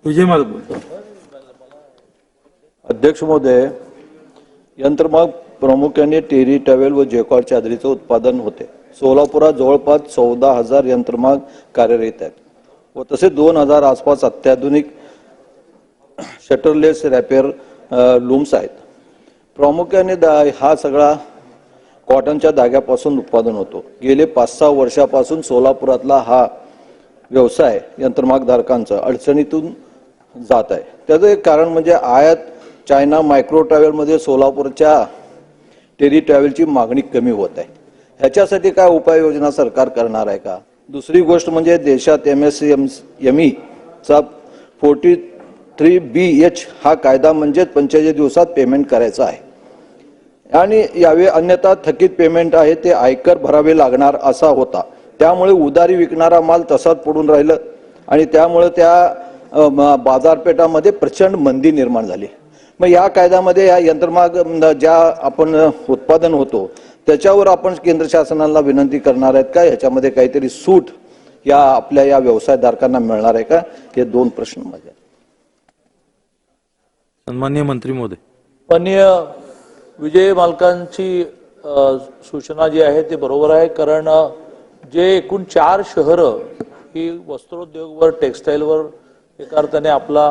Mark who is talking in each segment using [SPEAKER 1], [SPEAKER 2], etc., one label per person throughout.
[SPEAKER 1] विजय मालक बोलतो.
[SPEAKER 2] अध्यक्ष महोदय, यंत्रमाग प्रामुख्याने टेरी टॅवेल व जेकॉर्ड चादरीचे उत्पादन होते. सोलापुरात जवळपास 14,000 यंत्रमाग कार्यरत आहेत व तसे 2,000 आसपास अत्याधुनिक शटरलेस रॅपेर लूम्स आहेत. प्रामुख्याने हा सगळा कॉटनच्या धाग्यापासून उत्पादन होतो. गेले 5-6 वर्षापासून सोलापुरातला हा व्यवसाय यंत्रमागधारकांचा अडचणीतून जात आहे. त्याचं एक कारण म्हणजे आयात चायना मायक्रो ट्रॅव्हलमध्ये सोलापूरच्या टेरी ट्रॅव्हलची मागणी कमी होत आहे. ह्याच्यासाठी काय उपाययोजना सरकार करणार आहे का? दुसरी गोष्ट म्हणजे देशात MSMEचा 43BH हा कायदा म्हणजे 45 दिवसात पेमेंट करायचा आहे आणि यावे अन्यथा थकीत पेमेंट आहे ते आयकर भरावे लागणार असा होता. त्यामुळे उधारी विकणारा माल तसाच पडून राहिलं आणि त्यामुळे त्या बाजारपेठामध्ये प्रचंड मंदी निर्माण झाली. मग या कायद्यामध्ये या यंत्रमाग ज्या आपण उत्पादन होतो त्याच्यावर आपण केंद्र शासनाला विनंती करणार आहेत का? ह्याच्यामध्ये काहीतरी सूट या आपल्या या व्यवसायधारकांना मिळणार आहे का? हे 2 प्रश्न माझे.
[SPEAKER 1] सन्माननीय मंत्री महोदय.
[SPEAKER 3] माननीय विजय मालकांची सूचना जी आहे ते बरोबर आहे. कारण जे एकूण 4 शहरं ही वस्त्रोद्योगवर टेक्सटाईलवर एका अर्थाने आपला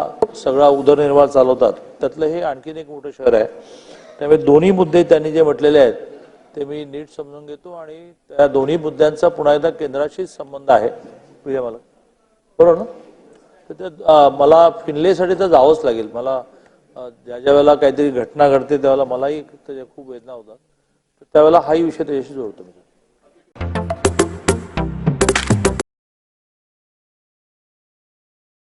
[SPEAKER 3] सगळा उदरनिर्वाह चालवतात, त्यातलं हे आणखीन एक मोठं शहर आहे. त्यामुळे दोन्ही मुद्दे त्यांनी जे म्हटलेले आहेत ते मी नीट समजून घेतो आणि त्या दोन्ही मुद्द्यांचा पुन्हा एकदा केंद्राशी संबंध आहे. विजय मालक बरोबर ना? तर मला फिनलेसाठी तर जावंच लागेल. मला ज्या वेळेला काहीतरी घटना घडते त्यावेळेला मलाही त्याच्या खूप वेदना होतात. त्यावेळेला हाही विषय त्याच्याशी जोडतो मी.